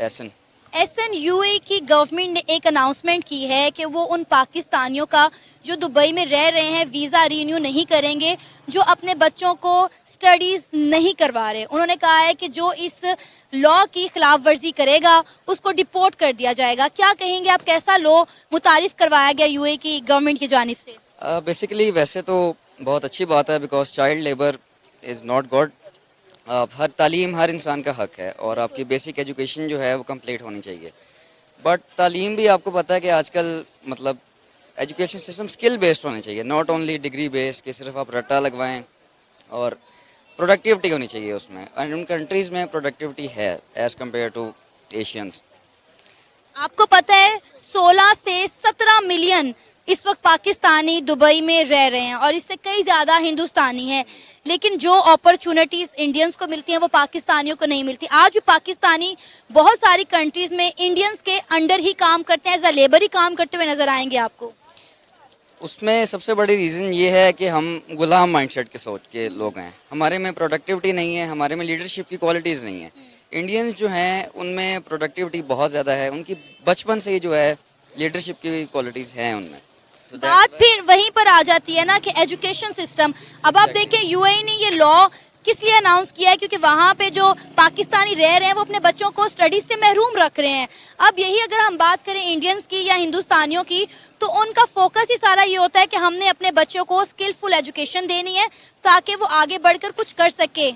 एसन। SNUA की government ने एक अनाउंसमेंट की है कि वो उन पाकिस्तानियों का जो दुबई में रह रहे हैं वीज़ा रिन्यू नहीं करेंगे, जो अपने बच्चों को स्टडीज़ नहीं करवा रहे। उन्होंने कहा है कि जो इस लॉ की खिलाफ वर्जी करेगा उसको डिपोर्ट कर दिया जाएगा। क्या कहेंगे आप, कैसा लॉ मुतारिफ करवाया गया यूए की गवर्नमेंट की जानिब से? बेसिकली वैसे तो बहुत अच्छी बात है, because child labour is not good. हर तालीम हर इंसान का हक है और आपकी बेसिक एजुकेशन जो है वो कंप्लीट होनी चाहिए। बट तालीम भी आपको पता है कि आजकल मतलब एजुकेशन सिस्टम स्किल बेस्ड होने चाहिए, नॉट ओनली डिग्री बेस्ड कि सिर्फ आप रट्टा लगवाएं, और प्रोडक्टिविटी होनी चाहिए उसमें। एंड उन कंट्रीज़ में प्रोडक्टिविटी है एज़ कम्पेयर टू एशियंस। आपको पता है 16 से 17 मिलियन इस वक्त पाकिस्तानी दुबई में रह रहे हैं और इससे कई ज़्यादा हिंदुस्तानी हैं, लेकिन जो अपॉर्चुनिटीज़ इंडियंस को मिलती हैं वो पाकिस्तानियों को नहीं मिलती। आज भी पाकिस्तानी बहुत सारी कंट्रीज़ में इंडियंस के अंडर ही काम करते हैं, एज अ लेबर ही काम करते हुए नज़र आएंगे आपको। उसमें सबसे बड़ी रीज़न ये है कि हम गुलाम माइंडसेट के सोच के लोग हैं। हमारे में प्रोडक्टिविटी नहीं है, हमारे में लीडरशिप की क्वालिटीज़ नहीं है। इंडियंस जो हैं उनमें प्रोडक्टिविटी बहुत ज़्यादा है, उनकी बचपन से ही जो है लीडरशिप की क्वालिटीज़ हैं उनमें। So बात फिर वहीं पर आ जाती है ना कि एजुकेशन सिस्टम। अब आप देखें यूएई ने ये लॉ किस लिए अनाउंस किया है, क्योंकि वहाँ पे जो पाकिस्तानी रह रहे हैं वो अपने बच्चों को स्टडीज से महरूम रख रहे हैं। अब यही अगर हम बात करें इंडियंस की या हिंदुस्तानियों की, तो उनका फोकस ही सारा ये होता है कि हमने अपने बच्चों को स्किलफुल एजुकेशन देनी है ताकि वो आगे बढ़कर कुछ कर सके।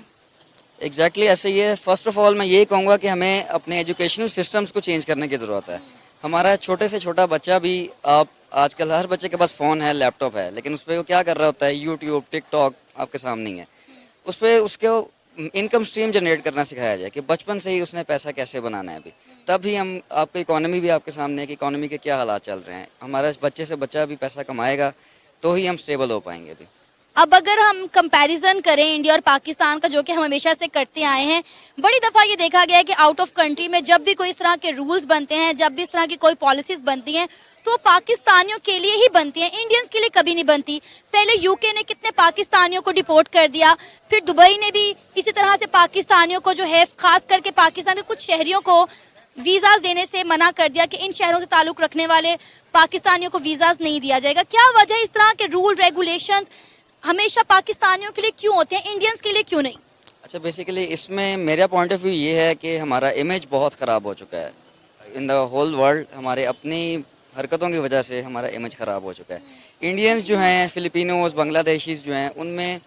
एग्जैक्टली ऐसे ही है। फर्स्ट ऑफ ऑल मैं यही कहूँगा कि हमें अपने एजुकेशनल सिस्टम्स को चेंज करने की ज़रूरत है। हमारा छोटे से छोटा बच्चा भी, आप आजकल हर बच्चे के पास फ़ोन है, लैपटॉप है, लेकिन उस पर वो क्या कर रहा होता है, यूट्यूब टिकटॉक आपके सामने ही है। उस पर उसको इनकम स्ट्रीम जनरेट करना सिखाया जाए कि बचपन से ही उसने पैसा कैसे बनाना है। अभी तभी हम आपको इकोनॉमी भी आपके सामने है कि इकोनॉमी के क्या हालात चल रहे हैं। हमारा बच्चे से बच्चा भी पैसा कमाएगा तो ही हम स्टेबल हो पाएंगे। अभी अब अगर हम कंपैरिजन करें इंडिया और पाकिस्तान का, जो कि हम हमेशा से करते आए हैं, बड़ी दफ़ा ये देखा गया है कि आउट ऑफ कंट्री में जब भी कोई इस तरह के रूल्स बनते हैं, जब भी इस तरह की कोई पॉलिसीज़ बनती हैं, तो पाकिस्तानियों के लिए ही बनती हैं, इंडियंस के लिए कभी नहीं बनती। पहले यूके ने कितने पाकिस्तानियों को डिपोर्ट कर दिया, फिर दुबई ने भी इसी तरह से पाकिस्तानियों को जो है, ख़ास करके पाकिस्तान के कुछ शहरियों को वीज़ाज़ देने से मना कर दिया कि इन शहरों से ताल्लुक़ रखने वाले पाकिस्तानियों को वीज़ाज़ नहीं दिया जाएगा। क्या वजह है इस तरह के रूल रेगुलेशंस हमेशा पाकिस्तानियों के लिए क्यों होते हैं, इंडियंस के लिए क्यों नहीं? अच्छा, बेसिकली इसमें मेरा पॉइंट ऑफ व्यू ये है कि हमारा इमेज बहुत ख़राब हो चुका है इन द होल वर्ल्ड। हमारे अपनी हरकतों की वजह से हमारा इमेज ख़राब हो चुका है। इंडियंस जो हैं, फिलिपिनोज, बांग्लादेशीज़ जो हैं, उनमें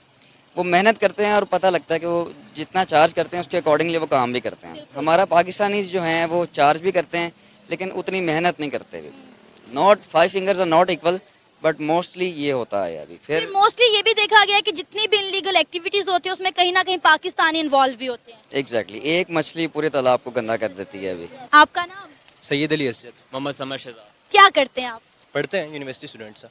वो मेहनत करते हैं और पता लगता है कि वो जितना चार्ज करते हैं उसके अकॉर्डिंगली वो काम भी करते हैं। हमारा पाकिस्तानीज़ जो हैं वो चार्ज भी करते हैं लेकिन उतनी मेहनत नहीं करते। Not 5 fingers are not equal, but mostly ये होता है। अभी फिर मोस्टली ये भी देखा गया है कि जितनी भी इनलीगल एक्टिविटीज होती है उसमें कहीं ना कहीं पाकिस्तानी इन्वॉल्व भी होते हैं। एग्जैक्टली एक मछली पूरे तालाब को गंदा कर देती है। अभी आपका नाम? सैयद अली असजद। मोहम्मद समर शहजाद। क्या करते हैं आप? पढ़ते हैं, यूनिवर्सिटी स्टूडेंट सर।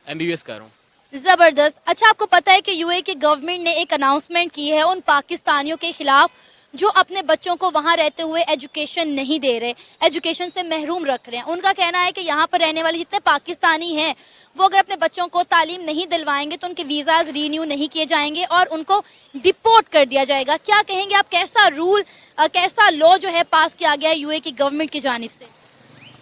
MBBS कर रहा हूँ। जबरदस्त। अच्छा, आपको पता है कि यूए की गवर्नमेंट ने एक अनाउंसमेंट की है उन पाकिस्तानियों के खिलाफ जो अपने बच्चों को वहाँ रहते हुए एजुकेशन नहीं दे रहे, एजुकेशन से महरूम रख रहे हैं। उनका कहना है कि यहाँ पर रहने वाले जितने पाकिस्तानी हैं वो अगर अपने बच्चों को तालीम नहीं दिलवाएंगे तो उनके वीज़ाज़ रीन्यू नहीं किए जाएंगे और उनको डिपोर्ट कर दिया जाएगा। क्या कहेंगे आप, कैसा रूल, कैसा लॉ जो है पास किया गया है यूए की गवर्नमेंट की जानिब से?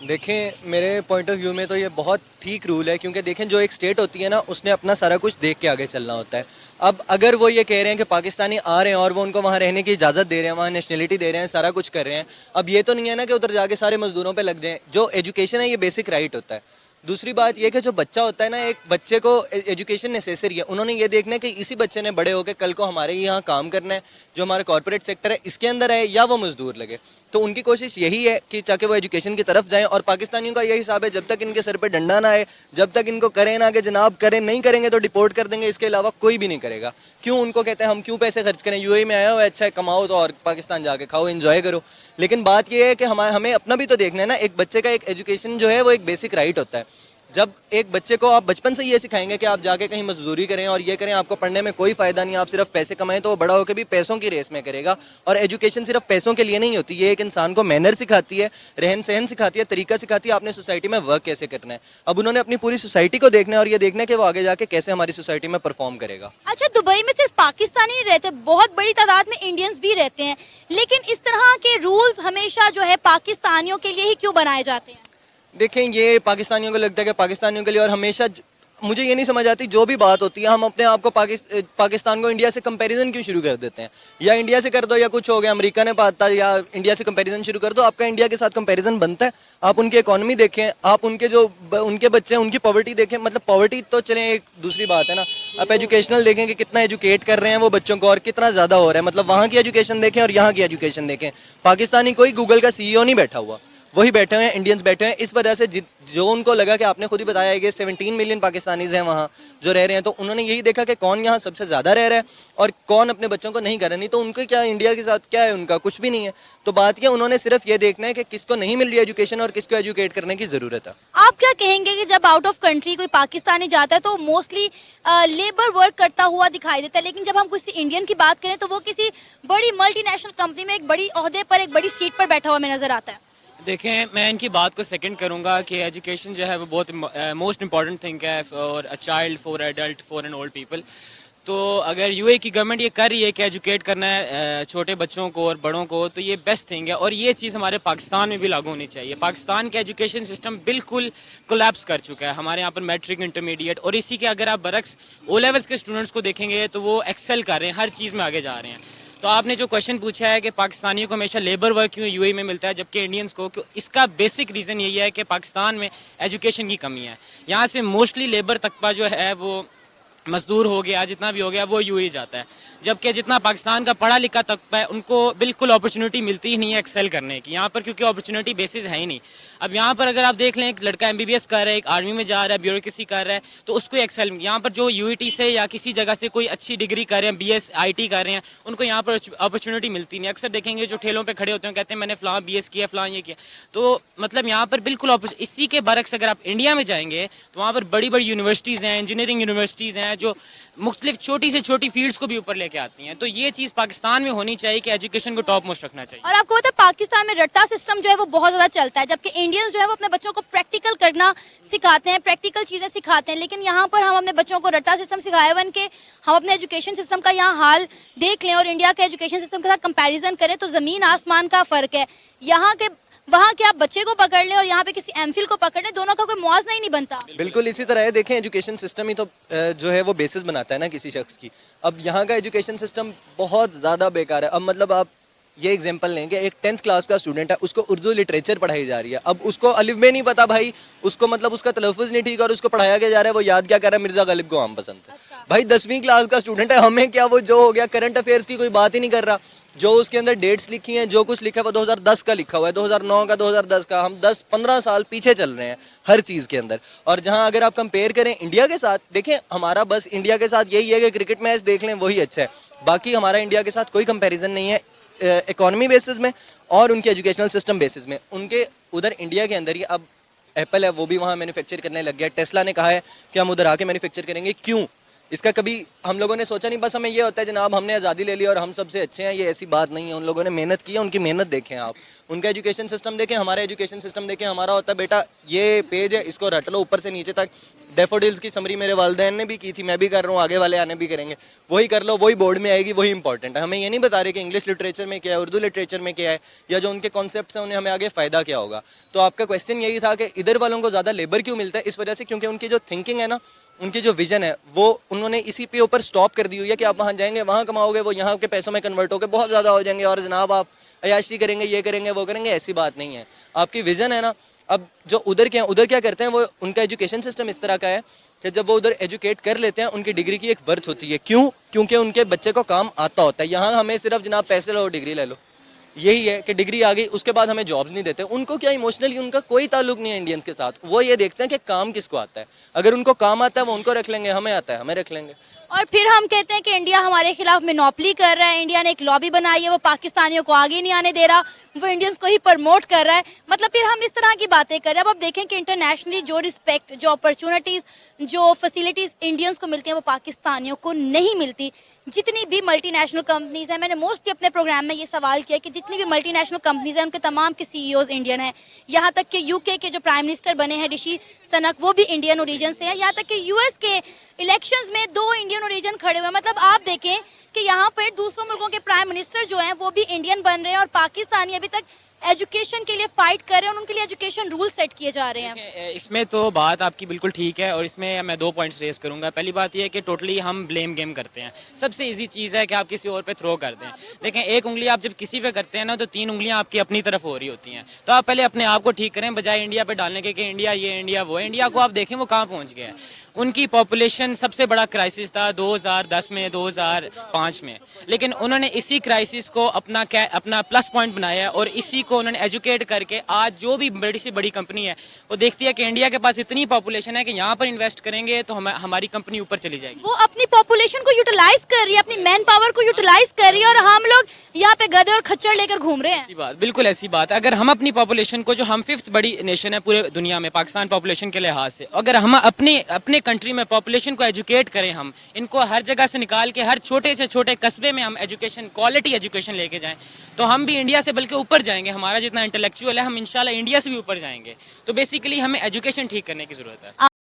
देखें, मेरे पॉइंट ऑफ व्यू में तो ये बहुत ठीक रूल है, क्योंकि देखें जो एक स्टेट होती है ना, उसने अपना सारा कुछ देख के आगे चलना होता है। अब अगर वो ये कह रहे हैं कि पाकिस्तानी आ रहे हैं और वो उनको वहाँ रहने की इजाज़त दे रहे हैं, वहाँ नेशनलिटी दे रहे हैं, सारा कुछ कर रहे हैं, अब ये तो नहीं है ना कि उधर जाके सारे मजदूरों पे लग जाएं। जो एजुकेशन है ये बेसिक राइट होता है। दूसरी बात यह कि जो बच्चा होता है ना, एक बच्चे को एजुकेशन नेसेसरी है। उन्होंने ये देखना है कि इसी बच्चे ने बड़े होकर कल को हमारे यहाँ काम करना है, जो हमारा कॉर्पोरेट सेक्टर है इसके अंदर है, या वो मजदूर लगे। तो उनकी कोशिश यही है कि ताकि वो एजुकेशन की तरफ जाएं। और पाकिस्तानियों का यही हिसाब है, जब तक इनके सर पे डंडा ना आए, जब तक इनको करें ना कि जनाब करें, नहीं करेंगे तो डिपोर्ट कर देंगे, इसके अलावा कोई भी नहीं करेगा। क्यों उनको कहते हैं हम क्यों पैसे खर्च करें, यूएई में आया हो अच्छा है, कमाओ तो और पाकिस्तान जाके खाओ, एंजॉय करो। लेकिन बात यह है कि हमें अपना भी तो देखना है ना। एक बच्चे का एक एजुकेशन जो है वो एक बेसिक राइट होता है। جب ایک بچے کو آپ بچپن سے یہ سکھائیں گے کہ آپ جا کے کہیں مزدوری کریں اور یہ کریں, آپ کو پڑھنے میں کوئی فائدہ نہیں, آپ صرف پیسے کمائیں, تو وہ بڑا ہو کے بھی پیسوں کی ریس میں کرے گا. اور ایجوکیشن صرف پیسوں کے لیے نہیں ہوتی, یہ ایک انسان کو مینر سکھاتی ہے, رہن سہن سکھاتی ہے, طریقہ سکھاتی ہے, آپ نے سوسائٹی میں ورک کیسے کرنا ہے. اب انہوں نے اپنی پوری سوسائٹی کو دیکھنا ہے اور یہ دیکھنا ہے کہ وہ آگے جا کے کیسے ہماری سوسائٹی میں پرفارم کرے گا. اچھا, دبئی میں صرف پاکستانی نہیں رہتے, بہت بڑی تعداد میں انڈینز بھی رہتے ہیں, لیکن اس طرح کے رولز ہمیشہ جو ہے پاکستانیوں کے لیے ہی کیوں بنائے جاتے ہیں؟ دیکھیں, یہ پاکستانیوں کو لگتا ہے کہ پاکستانیوں کے لیے, اور ہمیشہ مجھے یہ نہیں سمجھ آتی جو بھی بات ہوتی ہے ہم اپنے آپ کو پاکستان کو انڈیا سے کمپیریزن کیوں شروع کر دیتے ہیں. یا انڈیا سے کر دو یا کچھ ہو گیا, امریکہ نے پاتا, یا انڈیا سے کمپیریزن شروع کر دو, آپ کا انڈیا کے ساتھ کمپیریزن بنتا ہے. آپ ان کی اکانومی دیکھیں, آپ ان کے جو ان کے بچے ہیں ان کی پاورٹی دیکھیں. مطلب پاورٹی تو چلیں ایک دوسری بات ہے نا, آپ ایجوکیشنل دیکھیں کہ کتنا ایجوکیٹ کر رہے ہیں وہ بچوں کو اور کتنا زیادہ ہو رہا ہے. مطلب وہاں کی ایجوکیشن دیکھیں اور یہاں کی ایجوکیشن دیکھیں. پاکستانی کوئی گوگل کا سی ای او نہیں بیٹھا ہوا, وہی بیٹھے ہوئے ہیں, انڈینز بیٹھے ہیں. اس وجہ سے جو ان کو لگا کہ آپ نے خود ہی بتایا ہے کہ 17 ملین پاکستانیز ہیں وہاں جو رہ رہے ہیں, تو انہوں نے یہی دیکھا کہ کون یہاں سب سے زیادہ رہ رہا ہے اور کون اپنے بچوں کو نہیں کر رہا. نہیں تو ان کو کیا, انڈیا کے ساتھ کیا ہے ان کا, کچھ بھی نہیں ہے. تو بات یہ, انہوں نے صرف یہ دیکھنا ہے کہ کس کو نہیں مل رہی ایجوکیشن اور کس کو ایجوکیٹ کرنے کی ضرورت ہے. آپ کیا کہیں گے کہ جب آؤٹ آف کنٹری کوئی پاکستانی جاتا ہے تو موسٹلی لیبر ورک کرتا ہوا دکھائی دیتا ہے, لیکن جب ہم کسی انڈین کی بات کریں تو وہ کسی بڑی ملٹی نیشنل کمپنی میں ایک بڑی عہدے پر, ایک بڑی سیٹ پر بیٹھا ہوا ہمیں نظر آتا ہے. دیکھیں, میں ان کی بات کو سیکنڈ کروں گا کہ ایجوکیشن جو ہے وہ بہت موسٹ امپورٹنٹ تھنگ ہے for a child, for adult, for an old people. تو اگر یو اے کی گورنمنٹ یہ کر رہی ہے کہ ایجوکیٹ کرنا ہے چھوٹے بچوں کو اور بڑوں کو, تو یہ بیسٹ تھنگ ہے, اور یہ چیز ہمارے پاکستان میں بھی لاگو ہونی چاہیے. پاکستان کا ایجوکیشن سسٹم بالکل کولیپس کر چکا ہے. ہمارے یہاں پر میٹرک, انٹرمیڈیٹ, اور اسی کے اگر آپ برعکس او لیولس کے اسٹوڈنٹس کو دیکھیں گے تو وہ ایکسل کر رہے ہیں, ہر چیز میں آگے جا رہے ہیں. تو آپ نے جو کویشچن پوچھا ہے کہ پاکستانیوں کو ہمیشہ لیبر ورک کیوں یو اے میں ملتا ہے جبکہ انڈینس کو, اس کا بیسک ریزن یہی ہے کہ پاکستان میں ایجوکیشن کی کمی ہے. یہاں سے موسٹلی لیبر طبقہ جو ہے وہ مزدور ہو گیا, جتنا بھی ہو گیا, وہ یو اے جاتا ہے. جبکہ جتنا پاکستان کا پڑھا لکھا طبقہ ہے ان کو بالکل اپرچونیٹی ملتی ہی نہیں ہے ایکسل کرنے کی یہاں پر, کیونکہ اپرچونیٹی بیسز ہے ہی نہیں. اب یہاں پر اگر آپ دیکھ لیں, ایک لڑکا ایم بی بی ایس کر رہا ہے, ایک آرمی میں جا رہا ہے, بیوروکریسی کر رہا ہے, تو اس کو ایکسل. یہاں پر جو یو ای ٹی سے یا کسی جگہ سے کوئی اچھی ڈگری کر رہے ہیں, بی ایس آئی ٹی کر رہے ہیں, ان کو یہاں پر اپرچونیٹی ملتی نہیں. اکثر دیکھیں گے جو ٹھیلوں پہ کھڑے ہوتے ہیں کہتے ہیں میں نے فلاں بی ایس کیا, فلاں یہ کیا. تو مطلب یہاں پر بالکل اسی کے برعکس اگر آپ انڈیا میں جائیں گے تو وہاں پر بڑی بڑی یونیورسٹیز ہیں, انجینئرنگ یونیورسٹیز ہیں, جو مختلف چھوٹی سے چھوٹی فیلڈس کو بھی اوپر لے کے آتی ہیں. تو یہ چیز پاکستان میں ہونی چاہیے کہ ایجوکیشن کو ٹاپ موسٹ رکھنا چاہیے. اور آپ کو پتا ہے پاکستان میں رٹا سسٹم جو ہے وہ بہت زیادہ چلتا ہے, جبکہ انڈینز جو ہے وہ اپنے بچوں کو پریکٹیکل کرنا سکھاتے ہیں, پریکٹیکل چیزیں سکھاتے ہیں. لیکن یہاں پر ہم اپنے بچوں کو رٹا سسٹم سکھائے بن کے ہم اپنے ایجوکیشن سسٹم کا یہاں حال دیکھ لیں اور انڈیا کے ایجوکیشن سسٹم کے ساتھ کمپیریزن کریں تو زمین آسمان کا فرق ہے. یہاں کے وہاں کے آپ بچے کو پکڑ لیں اور یہاں پہ کسی ایم فل کو پکڑ لیں, دونوں کا کوئی موازنہ ہی نہیں بنتا. بالکل اسی طرح ہے. دیکھیں, ایجوکیشن سسٹم ہی تو جو ہے وہ بیسس بناتا ہے نا کسی شخص کی. اب یہاں کا ایجوکیشن سسٹم بہت زیادہ بیکار ہے. اب مطلب آپ یہ ایگزامپل لیں کہ ایک 10th کلاس کا اسٹوڈنٹ ہے, اس کو اردو لٹریچر پڑھائی جا رہی ہے. اب اس کو الف بے نہیں پتا بھائی, اس کو مطلب اس کا تلفظ نہیں ٹھیک, اور اس کو پڑھایا کیا جا رہا ہے, وہ یاد کیا کر رہا ہے, مرزا غالب کو عام پسند ہے. بھائی 10ویں کلاس کا اسٹوڈنٹ ہے, ہمیں کیا وہ جو ہو گیا کرنٹ افیئرس کی کوئی بات ہی نہیں کر رہا. جو اس کے اندر ڈیٹس لکھی ہیں, جو کچھ لکھا ہے وہ 2010 کا لکھا ہوا ہے, 2009 کا, 2010 کا. ہم 10-15 سال پیچھے چل رہے ہیں ہر چیز کے اندر. اور جہاں اگر آپ کمپیئر کریں انڈیا کے ساتھ, دیکھیں ہمارا بس انڈیا کے ساتھ یہی ہے کہ کرکٹ میچ دیکھ لیں وہی اچھا ہے. باقی ہمارا انڈیا کے ساتھ کوئی کمپیریزن نہیں ہے اکانومی بیسس میں اور ان کے ایجوکیشنل سسٹم بیسس میں. ان کے ادھر انڈیا کے اندر ہی اب ایپل ہے وہ بھی وہاں مینوفیکچر کرنے لگ گیا. ٹیسلا نے کہا ہے کہ ہم ادھر آ کے مینوفیکچر کریں گے. کیوں؟ اس کا کبھی ہم لوگوں نے سوچا نہیں. بس ہمیں یہ ہوتا ہے جناب ہم نے آزادی لے لی اور ہم سب سے اچھے ہیں, یہ ایسی بات نہیں ہے. ان لوگوں نے محنت کی ہے, ان کی محنت دیکھیں آپ, ان کا ایجوکیشن سسٹم دیکھیں, ہمارا ایجوکیشن سسٹم دیکھیں. ہمارا ہوتا ہے بیٹا یہ پیج ہے, اس کو رٹ لو اوپر سے نیچے تک. ڈیفوڈلز کی سمری میرے والدین نے بھی کی تھی, میں بھی کر رہا ہوں, آگے والے آنے بھی کریں گے. وہی کر لو, وہی بورڈ میں آئے گی, وہی امپورٹنٹ ہے. ہمیں یہ نہیں بتا رہے کہ انگلش لٹریچر میں کیا ہے, اردو لٹریچر میں کیا ہے, یا جو ان کے کانسیپٹس ہیں انہیں ہمیں آگے فائدہ کیا ہوگا. تو آپ کا کویشچن یہی تھا کہ ادھر والوں کو زیادہ لیبر کیوں ملتا ہے. اس وجہ سے کیونکہ ان کی جو تھنکنگ ہے نا, ان کی جو ویژن ہے وہ انہوں نے اسی پہ اوپر سٹاپ کر دی ہوئی ہے کہ آپ وہاں جائیں گے, وہاں کماؤ گے, وہ یہاں کے پیسوں میں کنورٹ ہو کے بہت زیادہ ہو جائیں گے, اور جناب آپ عیاشی کریں گے, یہ کریں گے, وہ کریں گے. ایسی بات نہیں ہے. آپ کی ویژن ہے نا. اب جو ادھر کیا کرتے ہیں, وہ ان کا ایجوکیشن سسٹم اس طرح کا ہے کہ جب وہ ادھر ایجوکیٹ کر لیتے ہیں ان کی ڈگری کی ایک ورتھ ہوتی ہے. کیوں؟ کیونکہ ان کے بچے کو کام آتا ہوتا ہے. یہاں ہمیں صرف جناب پیسے لو, ڈگری لے لو. यही है कि डिग्री आ गई उसके बाद हमें जॉब्स नहीं देते। उनको क्या इमोशनली उनका कोई ताल्लुक नहीं है इंडियंस के साथ, वो ये देखते हैं कि काम किसको आता है। अगर उनको काम आता है वो उनको रख लेंगे, हमें आता है हमें रख लेंगे। और फिर हम कहते हैं कि इंडिया हमारे खिलाफ मोनोपोली कर रहा है, इंडिया ने एक लॉबी बनाई है, वो पाकिस्तानियों को आगे नहीं आने दे रहा, वो इंडियंस को ही प्रमोट कर रहा है। मतलब फिर हम इस तरह की बातें कर रहे हैं। अब आप देखें कि इंटरनेशनली जो रिस्पेक्ट, जो अपॉर्चुनिटीज़, जो फैसिलिटीज़ इंडियंस को मिलती हैं वो पाकिस्तानियों को नहीं मिलती। जितनी भी मल्टीनेशनल कंपनीज हैं, मैंने मोस्टली अपने प्रोग्राम में ये सवाल किया कि जितनी भी मल्टीनेशनल कंपनीज हैं उनके तमाम के सीईओज इंडियन हैं। यहाँ तक कि यूके के जो प्राइम मिनिस्टर बने हैं ऋषि सनक, वो भी इंडियन ओरिजिन से हैं। यहाँ तक कि यूएस के इलेक्शंस में 2 इंडियन ओरिजिन खड़े हुए हैं। मतलब आप देखें कि यहाँ पर दूसरों मुल्कों के प्राइम मिनिस्टर जो हैं वो भी इंडियन बन रहे हैं, और पाकिस्तानी अभी तक एजुकेशन के लिए फाइट कर रहे हैं और उनके लिए एजुकेशन रूल सेट किए जा रहे हैं। इसमें तो बात आपकी बिल्कुल ठीक है, और इसमें मैं 2 पॉइंट्स रेस करूंगा। पहली बात ये है कि टोटली हम ब्लेम गेम करते हैं। सबसे इजी चीज़ है कि आप किसी और पे थ्रो कर दें। देखें, एक उंगली आप जब किसी पे करते हैं ना तो 3 उंगलियां आपकी अपनी तरफ हो रही होती हैं। तो आप पहले अपने आप को ठीक करें, बजाय इंडिया पे डालने के कि इंडिया ये इंडिया वो। इंडिया को आप देखें वो कहाँ पहुँच गया है। उनकी पॉपुलेशन सबसे बड़ा क्राइसिस था 2010 में, 2005 में, लेकिन उन्होंने इसी क्राइसिस को अपना प्लस पॉइंट बनाया, और इसी को उन्होंने एजुकेट करके आज जो भी बड़ी से बड़ी कंपनी है वो देखती है कि इंडिया के पास इतनी पॉपुलेशन है कि यहाँ पर इन्वेस्ट करेंगे तो हमारी कंपनी ऊपर चली जाएगी। वो अपनी पॉपुलेशन को यूटिलाइज कर रही है, अपनी मैन पावर को यूटिलाइज कर रही है, और हम लोग यहाँ पे गधे और खच्चर लेकर घूम रहे हैं। ऐसी बात, बिल्कुल ऐसी बात। अगर हम अपनी पॉपुलेशन को, जो हम 5th बड़ी नेशन है पूरे दुनिया में पाकिस्तान पॉपुलेशन के लिहाज से, अगर हम अपने कंट्री में पॉपुलेशन को एजुकेट करें, हम इनको हर जगह से निकाल के हर छोटे से छोटे कस्बे में हम एजुकेशन, क्वालिटी एजुकेशन लेके जाएं, तो हम भी इंडिया से बल्कि ऊपर जाएंगे। हमारा जितना इंटेलेक्चुअल है हम इंशाल्लाह इंडिया से भी ऊपर जाएंगे। तो बेसिकली हमें एजुकेशन ठीक करने की ज़रूरत है।